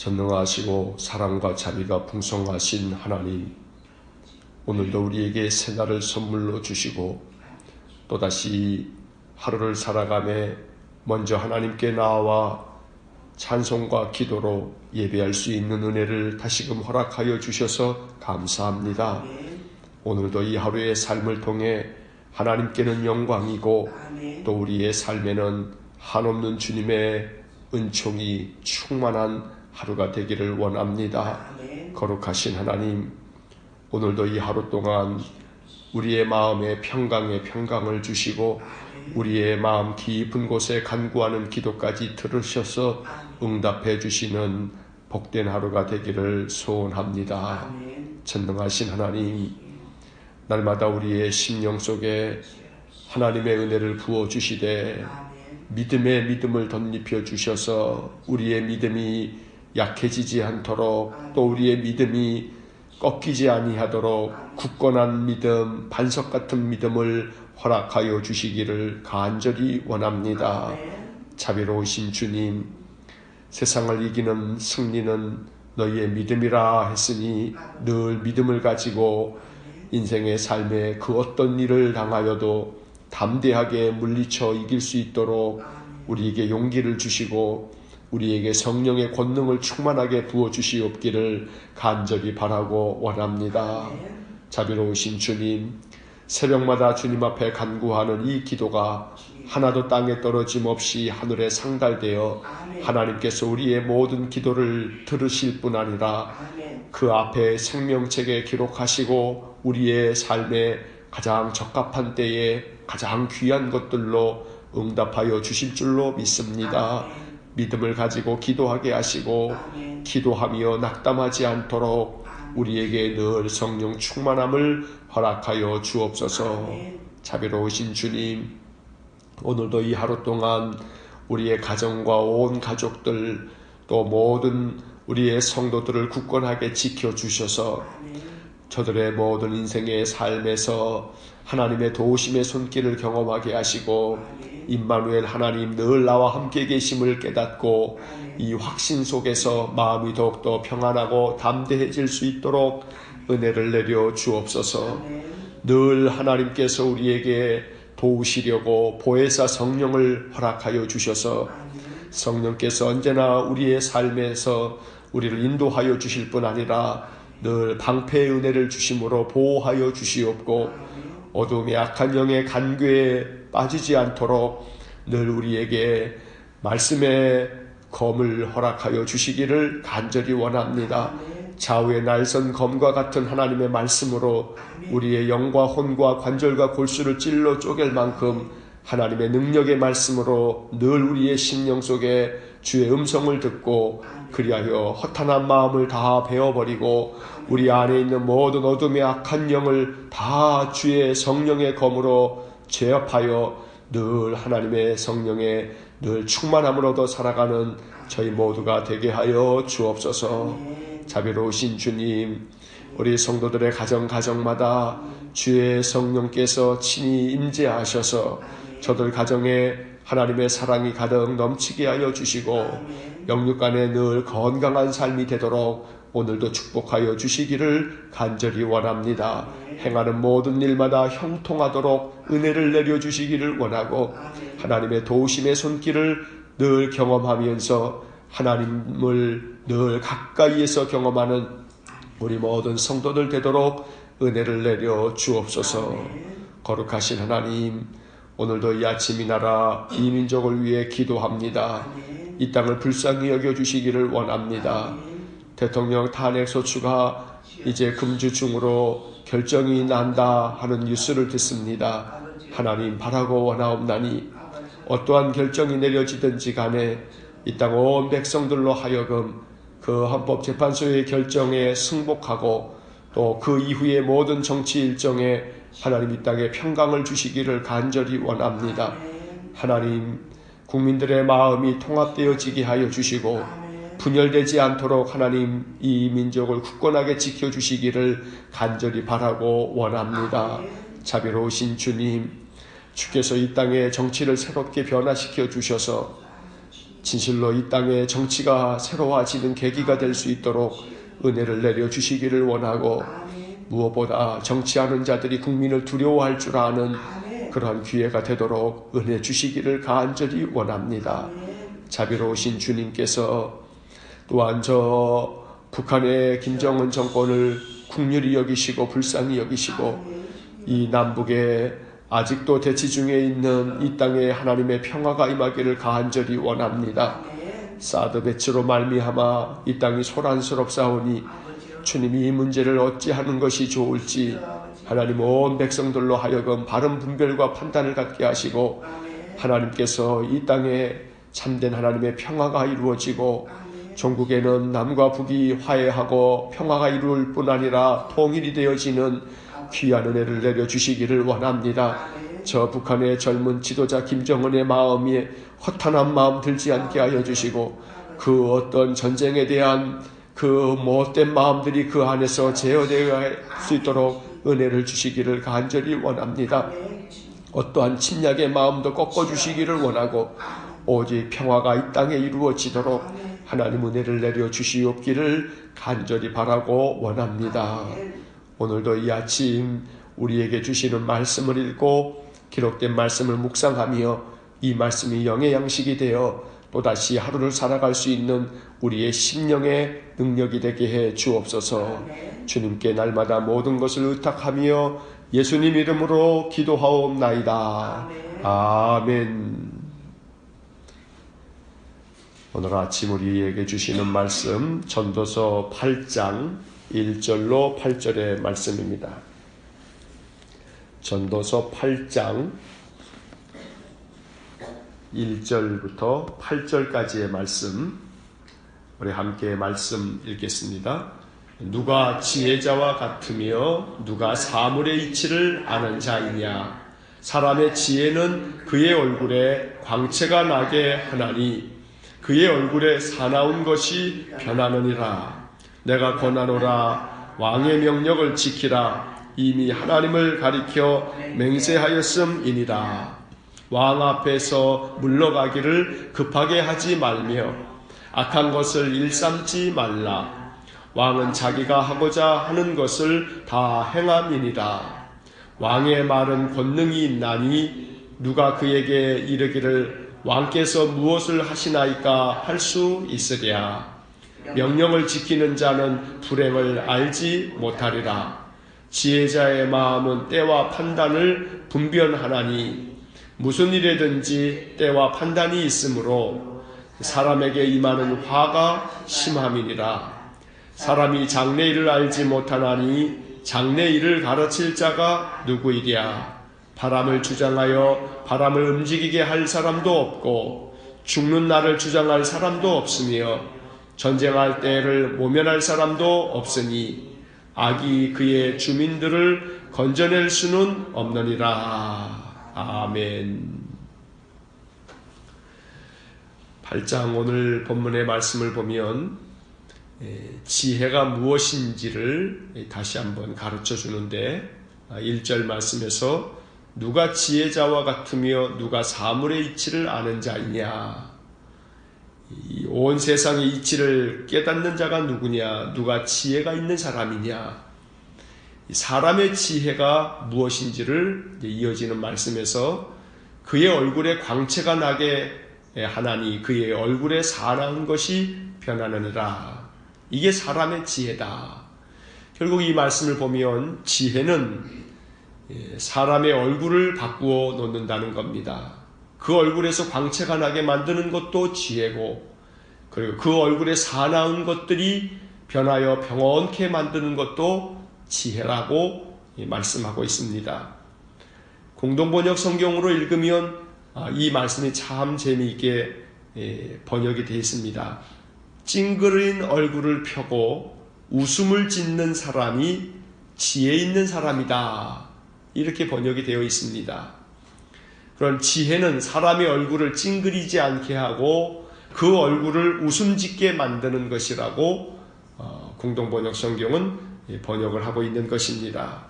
전능하시고 사랑과 자비가 풍성하신 하나님, 오늘도 우리에게 새날을 선물로 주시고 또다시 하루를 살아가며 먼저 하나님께 나와 찬송과 기도로 예배할 수 있는 은혜를 다시금 허락하여 주셔서 감사합니다. 오늘도 이 하루의 삶을 통해 하나님께는 영광이고 또 우리의 삶에는 한없는 주님의 은총이 충만한 하루가 되기를 원합니다. 거룩하신 하나님, 오늘도 이 하루 동안 우리의 마음에 평강을 주시고 우리의 마음 깊은 곳에 간구하는 기도까지 들으셔서 응답해 주시는 복된 하루가 되기를 소원합니다. 전능하신 하나님, 날마다 우리의 심령 속에 하나님의 은혜를 부어주시되 믿음의 믿음을 덧입혀 주셔서 우리의 믿음이 약해지지 않도록 또 우리의 믿음이 꺾이지 아니하도록 굳건한 믿음, 반석 같은 믿음을 허락하여 주시기를 간절히 원합니다. 자비로우신 주님, 세상을 이기는 승리는 너희의 믿음이라 했으니 늘 믿음을 가지고 인생의 삶에 그 어떤 일을 당하여도 담대하게 물리쳐 이길 수 있도록 우리에게 용기를 주시고 우리에게 성령의 권능을 충만하게 부어주시옵기를 간절히 바라고 원합니다. 자비로우신 주님, 새벽마다 주님 앞에 간구하는 이 기도가 하나도 땅에 떨어짐 없이 하늘에 상달되어 하나님께서 우리의 모든 기도를 들으실 뿐 아니라 그 앞에 생명책에 기록하시고 우리의 삶에 가장 적합한 때에 가장 귀한 것들로 응답하여 주실 줄로 믿습니다. 믿음을 가지고 기도하게 하시고 기도하며 낙담하지 않도록 우리에게 늘 성령 충만함을 허락하여 주옵소서. 자비로우신 주님, 오늘도 이 하루 동안 우리의 가정과 온 가족들 또 모든 우리의 성도들을 굳건하게 지켜주셔서 저들의 모든 인생의 삶에서 하나님의 도우심의 손길을 경험하게 하시고 임마누엘 하나님 늘 나와 함께 계심을 깨닫고 이 확신 속에서 마음이 더욱더 평안하고 담대해질 수 있도록 은혜를 내려 주옵소서. 늘 하나님께서 우리에게 도우시려고 보혜사 성령을 허락하여 주셔서 성령께서 언제나 우리의 삶에서 우리를 인도하여 주실 뿐 아니라 늘 방패의 은혜를 주심으로 보호하여 주시옵고 어둠의 악한 영의 간궤에 빠지지 않도록 늘 우리에게 말씀의 검을 허락하여 주시기를 간절히 원합니다. 좌우의 날선 검과 같은 하나님의 말씀으로 우리의 영과 혼과 관절과 골수를 찔러 쪼갤 만큼 하나님의 능력의 말씀으로 늘 우리의 심령 속에 주의 음성을 듣고 그리하여 허탄한 마음을 다 베어버리고 우리 안에 있는 모든 어둠의 악한 영을 다 주의 성령의 검으로 제압하여 늘 하나님의 성령의 늘 충만함을 얻어 살아가는 저희 모두가 되게 하여 주옵소서. 자비로우신 주님, 우리 성도들의 가정마다 주의 성령께서 친히 임재하셔서 저들 가정에 하나님의 사랑이 가득 넘치게 하여 주시고 영육간에 늘 건강한 삶이 되도록 오늘도 축복하여 주시기를 간절히 원합니다. 행하는 모든 일마다 형통하도록 은혜를 내려주시기를 원하고 하나님의 도우심의 손길을 늘 경험하면서 하나님을 늘 가까이에서 경험하는 우리 모든 성도들 되도록 은혜를 내려 주옵소서. 거룩하신 하나님, 오늘도 이 아침 이 나라 이 민족을 위해 기도합니다. 이 땅을 불쌍히 여겨주시기를 원합니다. 대통령 탄핵 소추가 이제 금주 중으로 결정이 난다 하는 뉴스를 듣습니다. 하나님 바라고 원하옵나니 어떠한 결정이 내려지든지 간에 이 땅 온 백성들로 하여금 그 헌법재판소의 결정에 승복하고 또 그 이후의 모든 정치 일정에 하나님 이 땅에 평강을 주시기를 간절히 원합니다. 하나님 국민들의 마음이 통합되어지게 하여 주시고 분열되지 않도록 하나님 이 민족을 굳건하게 지켜주시기를 간절히 바라고 원합니다. 자비로우신 주님, 주께서 이 땅의 정치를 새롭게 변화시켜 주셔서 진실로 이 땅의 정치가 새로워지는 계기가 될 수 있도록 은혜를 내려주시기를 원하고, 무엇보다 정치하는 자들이 국민을 두려워할 줄 아는 그러한 기회가 되도록 은혜 주시기를 간절히 원합니다. 자비로우신 주님께서 또한 저 북한의 김정은 정권을 국률이 여기시고 불쌍히 여기시고, 이 남북에 아직도 대치 중에 있는 이 땅에 하나님의 평화가 임하기를 간절히 원합니다. 사드 배치로 말미암아 이 땅이 소란스럽사오니 주님이 이 문제를 어찌하는 것이 좋을지 하나님 온 백성들로 하여금 바른 분별과 판단을 갖게 하시고, 하나님께서 이 땅에 참된 하나님의 평화가 이루어지고 전국에는 남과 북이 화해하고 평화가 이룰 뿐 아니라 통일이 되어지는 귀한 은혜를 내려주시기를 원합니다. 저 북한의 젊은 지도자 김정은의 마음이 허탄한 마음 들지 않게 하여 주시고, 그 어떤 전쟁에 대한 그 못된 마음들이 그 안에서 제어될 수 있도록 은혜를 주시기를 간절히 원합니다. 어떠한 침략의 마음도 꺾어주시기를 원하고, 오직 평화가 이 땅에 이루어지도록 하나님 은혜를 내려주시옵기를 간절히 바라고 원합니다. 오늘도 이 아침 우리에게 주시는 말씀을 읽고 기록된 말씀을 묵상하며 이 말씀이 영의 양식이 되어 또다시 하루를 살아갈 수 있는 우리의 심령의 능력이 되게 해 주옵소서. 주님께 날마다 모든 것을 의탁하며 예수님 이름으로 기도하옵나이다. 아멘. 오늘 아침 우리에게 주시는 말씀 전도서 8장 1절로 8절의 말씀입니다. 전도서 8장 1절부터 8절까지의 말씀, 우리 함께 말씀 읽겠습니다. 누가 지혜자와 같으며 누가 사물의 이치를 아는 자이냐. 사람의 지혜는 그의 얼굴에 광채가 나게 하나니 그의 얼굴에 사나운 것이 변하느니라. 내가 권하노라. 왕의 명령을 지키라. 이미 하나님을 가리켜 맹세하였음이니라. 왕 앞에서 물러가기를 급하게 하지 말며 악한 것을 일삼지 말라. 왕은 자기가 하고자 하는 것을 다 행함이니라. 왕의 말은 권능이 있나니 누가 그에게 이르기를 왕께서 무엇을 하시나이까 할 수 있으랴. 명령을 지키는 자는 불행을 알지 못하리라. 지혜자의 마음은 때와 판단을 분별하나니 무슨 일에든지 때와 판단이 있으므로 사람에게 임하는 화가 심함이니라. 사람이 장래일을 알지 못하나니 장래일을 가르칠 자가 누구이랴. 바람을 주장하여 바람을 움직이게 할 사람도 없고 죽는 날을 주장할 사람도 없으며 전쟁할 때를 모면할 사람도 없으니 악이 그의 주민들을 건져낼 수는 없느니라. 아멘. 8장 오늘 본문의 말씀을 보면 지혜가 무엇인지를 다시 한번 가르쳐 주는데, 1절 말씀에서 누가 지혜자와 같으며 누가 사물의 이치를 아는 자이냐. 온 세상의 이치를 깨닫는 자가 누구냐. 누가 지혜가 있는 사람이냐. 사람의 지혜가 무엇인지를 이어지는 말씀에서 그의 얼굴에 광채가 나게 하나니 그의 얼굴에 사나운 것이 변하느니라. 이게 사람의 지혜다. 결국 이 말씀을 보면 지혜는 사람의 얼굴을 바꾸어 놓는다는 겁니다. 그 얼굴에서 광채가 나게 만드는 것도 지혜고, 그리고 그 얼굴에 사나운 것들이 변하여 평온케 만드는 것도 지혜라고 말씀하고 있습니다. 공동번역 성경으로 읽으면 이 말씀이 참 재미있게 번역이 되어 있습니다. 찡그린 얼굴을 펴고 웃음을 짓는 사람이 지혜 있는 사람이다. 이렇게 번역이 되어 있습니다. 그런 지혜는 사람의 얼굴을 찡그리지 않게 하고 그 얼굴을 웃음 짓게 만드는 것이라고 공동번역 성경은 번역을 하고 있는 것입니다.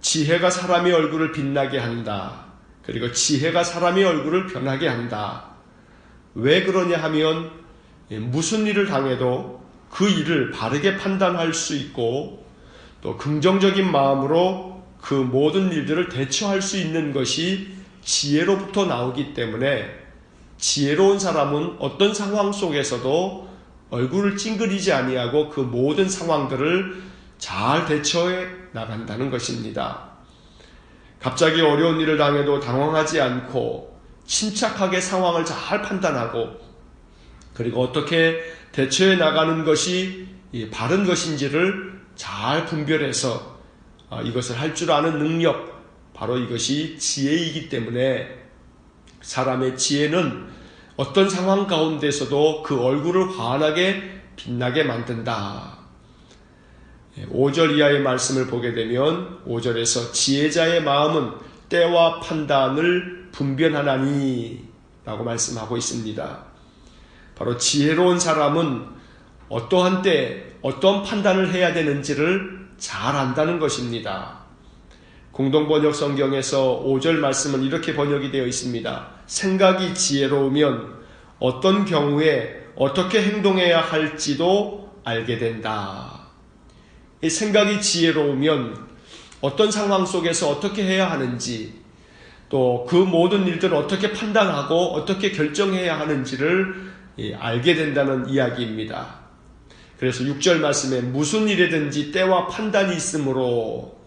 지혜가 사람의 얼굴을 빛나게 한다. 그리고 지혜가 사람의 얼굴을 변하게 한다. 왜 그러냐 하면 무슨 일을 당해도 그 일을 바르게 판단할 수 있고 또 긍정적인 마음으로 그 모든 일들을 대처할 수 있는 것이 지혜로부터 나오기 때문에 지혜로운 사람은 어떤 상황 속에서도 얼굴을 찡그리지 아니하고 그 모든 상황들을 잘 대처해 나간다는 것입니다. 갑자기 어려운 일을 당해도 당황하지 않고 침착하게 상황을 잘 판단하고 그리고 어떻게 대처해 나가는 것이 바른 것인지를 잘 분별해서 이것을 할 줄 아는 능력, 바로 이것이 지혜이기 때문에 사람의 지혜는 어떤 상황 가운데서도 그 얼굴을 환하게 빛나게 만든다. 5절 이하의 말씀을 보게 되면 5절에서 지혜자의 마음은 때와 판단을 분별하나니 라고 말씀하고 있습니다. 바로 지혜로운 사람은 어떠한 때 어떤 판단을 해야 되는지를 잘 안다는 것입니다. 공동번역 성경에서 5절 말씀은 이렇게 번역이 되어 있습니다. 생각이 지혜로우면 어떤 경우에 어떻게 행동해야 할지도 알게 된다. 이 생각이 지혜로우면 어떤 상황 속에서 어떻게 해야 하는지 또 그 모든 일들을 어떻게 판단하고 어떻게 결정해야 하는지를 알게 된다는 이야기입니다. 그래서 6절 말씀에 무슨 일에든지 때와 판단이 있으므로,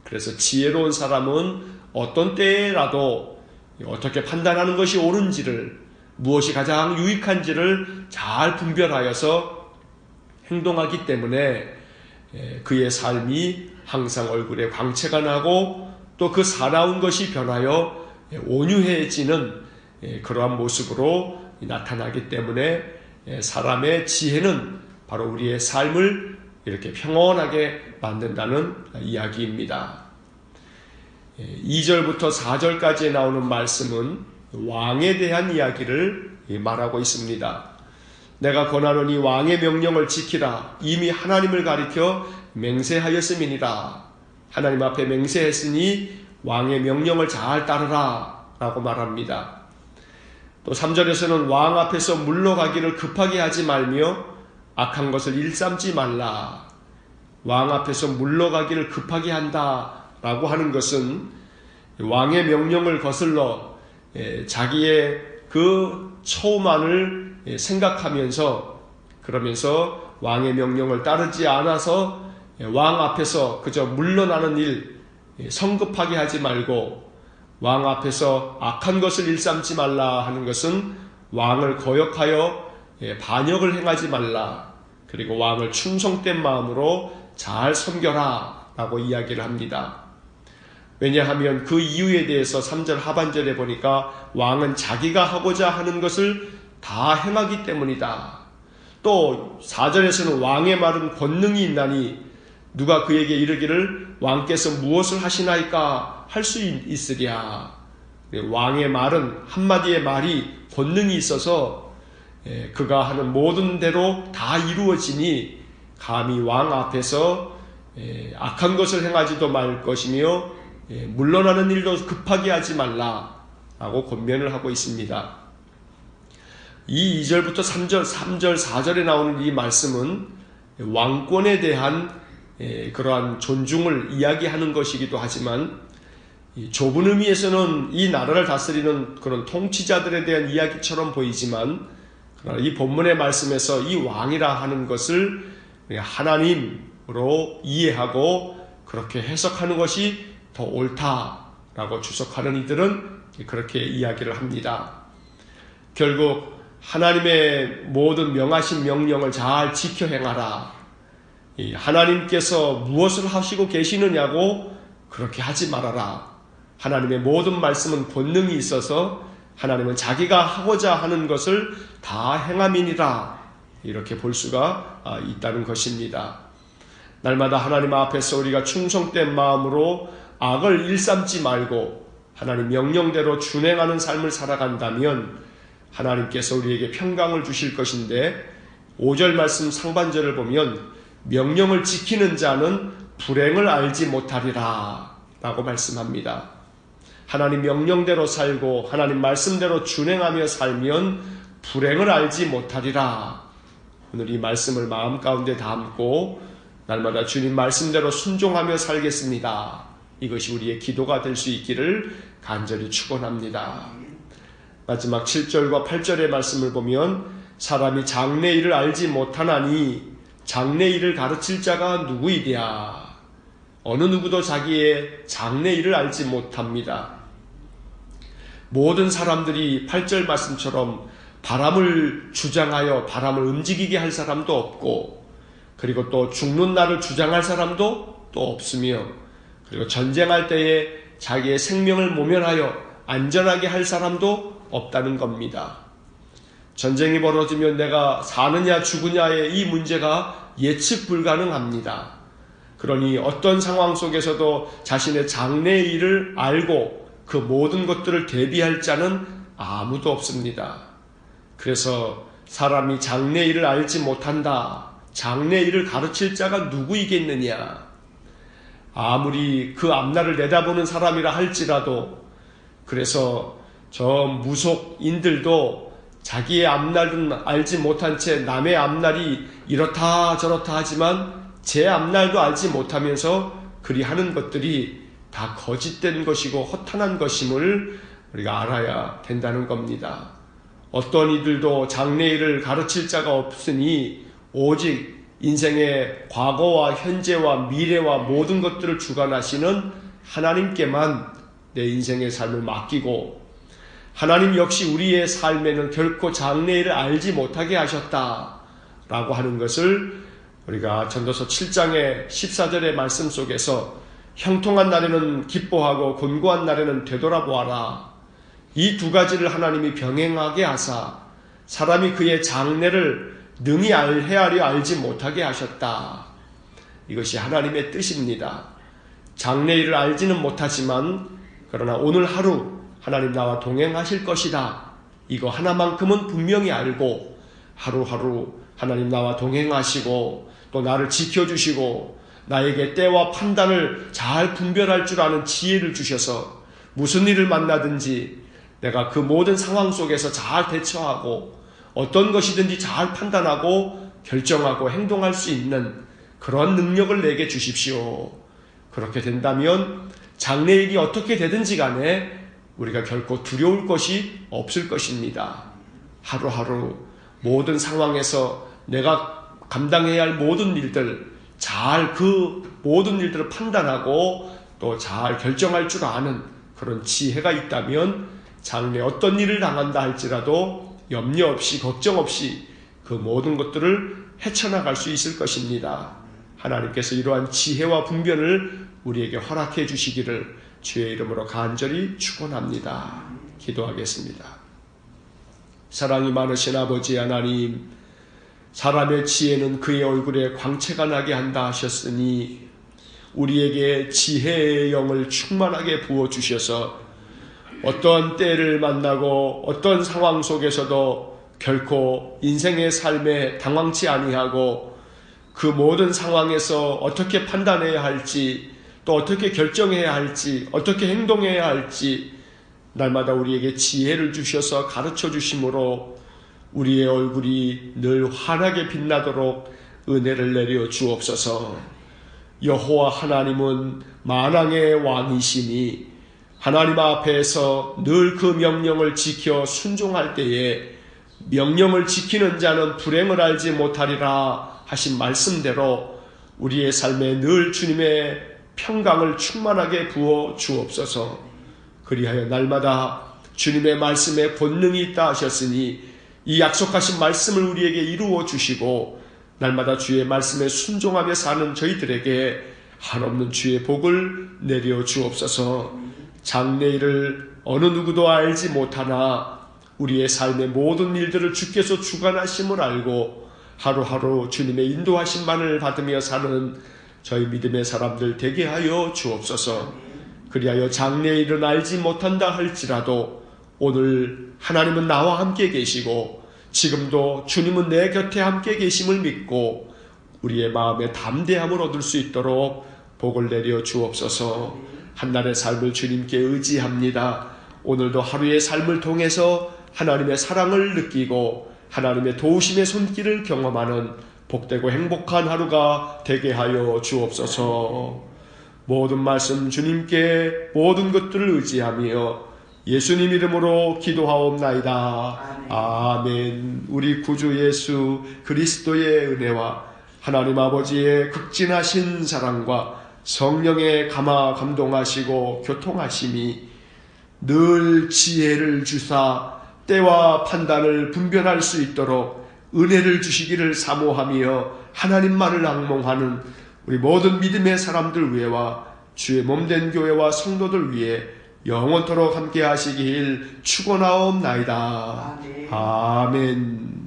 그래서 지혜로운 사람은 어떤 때라도 어떻게 판단하는 것이 옳은지를, 무엇이 가장 유익한지를 잘 분별하여서 행동하기 때문에 그의 삶이 항상 얼굴에 광채가 나고 또 그 사나운 것이 변하여 온유해지는 그러한 모습으로 나타나기 때문에 사람의 지혜는 바로 우리의 삶을 이렇게 평온하게 만든다는 이야기입니다. 2절부터 4절까지 나오는 말씀은 왕에 대한 이야기를 말하고 있습니다. 내가 권하노니 왕의 명령을 지키라. 이미 하나님을 가리켜 맹세하였음이니라. 하나님 앞에 맹세했으니 왕의 명령을 잘 따르라 라고 말합니다. 또 3절에서는 왕 앞에서 물러가기를 급하게 하지 말며 악한 것을 일삼지 말라. 왕 앞에서 물러가기를 급하게 한다 라고 하는 것은 왕의 명령을 거슬러 자기의 그 처우만을 생각하면서, 그러면서 왕의 명령을 따르지 않아서 왕 앞에서 그저 물러나는 일 성급하게 하지 말고 왕 앞에서 악한 것을 일삼지 말라 하는 것은 왕을 거역하여 반역을 행하지 말라, 그리고 왕을 충성된 마음으로 잘 섬겨라 라고 이야기를 합니다. 왜냐하면 그 이유에 대해서 3절 하반절에 보니까 왕은 자기가 하고자 하는 것을 다 행하기 때문이다. 또 4절에서는 왕의 말은 권능이 있나니 누가 그에게 이르기를 왕께서 무엇을 하시나이까 할 수 있으랴. 왕의 말은, 한마디의 말이 권능이 있어서 그가 하는 모든 대로 다 이루어지니 감히 왕 앞에서 악한 것을 행하지도 말 것이며 물러나는 일도 급하게 하지 말라 라고 권면을 하고 있습니다. 이 2절부터 3절, 4절에 나오는 이 말씀은 왕권에 대한 그러한 존중을 이야기하는 것이기도 하지만 좁은 의미에서는 이 나라를 다스리는 그런 통치자들에 대한 이야기처럼 보이지만, 이 본문의 말씀에서 이 왕이라 하는 것을 하나님으로 이해하고 그렇게 해석하는 것이 더 옳다라고 주석하는 이들은 그렇게 이야기를 합니다. 결국 하나님의 모든 명하신 명령을 잘 지켜 행하라. 하나님께서 무엇을 하시고 계시느냐고 그렇게 하지 말아라. 하나님의 모든 말씀은 권능이 있어서 하나님은 자기가 하고자 하는 것을 다 행함이니라. 이렇게 볼 수가 있다는 것입니다. 날마다 하나님 앞에서 우리가 충성된 마음으로 악을 일삼지 말고 하나님 명령대로 준행하는 삶을 살아간다면 하나님께서 우리에게 평강을 주실 것인데, 5절 말씀 상반절을 보면 명령을 지키는 자는 불행을 알지 못하리라 라고 말씀합니다. 하나님 명령대로 살고 하나님 말씀대로 준행하며 살면 불행을 알지 못하리라. 오늘 이 말씀을 마음 가운데 담고 날마다 주님 말씀대로 순종하며 살겠습니다. 이것이 우리의 기도가 될 수 있기를 간절히 축원합니다. 마지막 7절과 8절의 말씀을 보면 사람이 장래일을 알지 못하나니 장래일을 가르칠 자가 누구이랴. 어느 누구도 자기의 장래일을 알지 못합니다. 모든 사람들이 8절 말씀처럼 바람을 주장하여 바람을 움직이게 할 사람도 없고, 그리고 또 죽는 날을 주장할 사람도 또 없으며, 그리고 전쟁할 때에 자기의 생명을 모면하여 안전하게 할 사람도 없다는 겁니다. 전쟁이 벌어지면 내가 사느냐 죽으냐의 이 문제가 예측 불가능합니다. 그러니 어떤 상황 속에서도 자신의 장래의 일을 알고 그 모든 것들을 대비할 자는 아무도 없습니다. 그래서 사람이 장래의 일을 알지 못한다. 장래의 일을 가르칠 자가 누구이겠느냐. 아무리 그 앞날을 내다보는 사람이라 할지라도, 그래서 저 무속인들도 자기의 앞날은 알지 못한 채 남의 앞날이 이렇다 저렇다 하지만 제 앞날도 알지 못하면서 그리 하는 것들이 다 거짓된 것이고 허탄한 것임을 우리가 알아야 된다는 겁니다. 어떤 이들도 장래일을 가르칠 자가 없으니 오직 인생의 과거와 현재와 미래와 모든 것들을 주관하시는 하나님께만 내 인생의 삶을 맡기고, 하나님 역시 우리의 삶에는 결코 장래일을 알지 못하게 하셨다라고 하는 것을 우리가 전도서 7장의 14절의 말씀 속에서 형통한 날에는 기뻐하고 곤고한 날에는 되돌아보아라. 이 두 가지를 하나님이 병행하게 하사 사람이 그의 장래를 능히 헤아려 알지 못하게 하셨다. 이것이 하나님의 뜻입니다. 장래일을 알지는 못하지만 그러나 오늘 하루 하나님 나와 동행하실 것이다. 이거 하나만큼은 분명히 알고 하루하루 하나님 나와 동행하시고 또 나를 지켜주시고 나에게 때와 판단을 잘 분별할 줄 아는 지혜를 주셔서 무슨 일을 만나든지 내가 그 모든 상황 속에서 잘 대처하고 어떤 것이든지 잘 판단하고 결정하고 행동할 수 있는 그런 능력을 내게 주십시오. 그렇게 된다면 장래일이 어떻게 되든지 간에 우리가 결코 두려울 것이 없을 것입니다. 하루하루 모든 상황에서 내가 감당해야 할 모든 일들 잘 그 모든 일들을 판단하고 또 잘 결정할 줄 아는 그런 지혜가 있다면 장래 어떤 일을 당한다 할지라도 염려 없이 걱정 없이 그 모든 것들을 헤쳐나갈 수 있을 것입니다. 하나님께서 이러한 지혜와 분별을 우리에게 허락해 주시기를 주의 이름으로 간절히 축원합니다. 기도하겠습니다. 사랑이 많으신 아버지 하나님, 사람의 지혜는 그의 얼굴에 광채가 나게 한다 하셨으니 우리에게 지혜의 영을 충만하게 부어주셔서 어떤 때를 만나고 어떤 상황 속에서도 결코 인생의 삶에 당황치 아니하고 그 모든 상황에서 어떻게 판단해야 할지 또 어떻게 결정해야 할지 어떻게 행동해야 할지 날마다 우리에게 지혜를 주셔서 가르쳐 주심으로 우리의 얼굴이 늘 환하게 빛나도록 은혜를 내려 주옵소서. 여호와 하나님은 만왕의 왕이시니 하나님 앞에서 늘 그 명령을 지켜 순종할 때에 명령을 지키는 자는 불행을 알지 못하리라 하신 말씀대로 우리의 삶에 늘 주님의 평강을 충만하게 부어 주옵소서. 그리하여 날마다 주님의 말씀에 권능이 있다 하셨으니 이 약속하신 말씀을 우리에게 이루어 주시고 날마다 주의 말씀에 순종하며 사는 저희들에게 한없는 주의 복을 내려 주옵소서. 장래일을 어느 누구도 알지 못하나 우리의 삶의 모든 일들을 주께서 주관하심을 알고 하루하루 주님의 인도하심만을 받으며 사는 저희 믿음의 사람들 되게 하여 주옵소서. 그리하여 장래일은 알지 못한다 할지라도 오늘 하나님은 나와 함께 계시고 지금도 주님은 내 곁에 함께 계심을 믿고 우리의 마음에 담대함을 얻을 수 있도록 복을 내려 주옵소서. 한날의 삶을 주님께 의지합니다. 오늘도 하루의 삶을 통해서 하나님의 사랑을 느끼고 하나님의 도우심의 손길을 경험하는 복되고 행복한 하루가 되게 하여 주옵소서. 모든 말씀 주님께 모든 것들을 의지하며 예수님 이름으로 기도하옵나이다. 아멘. 우리 구주 예수 그리스도의 은혜와 하나님 아버지의 극진하신 사랑과 성령의 감동하시고 교통하심이 늘 지혜를 주사 때와 판단을 분별할 수 있도록 은혜를 주시기를 사모하며 하나님만을 앙몽하는 우리 모든 믿음의 사람들 위에와 주의 몸된 교회와 성도들 위해 영원토록 함께 하시길 축원하옵나이다. 아멘.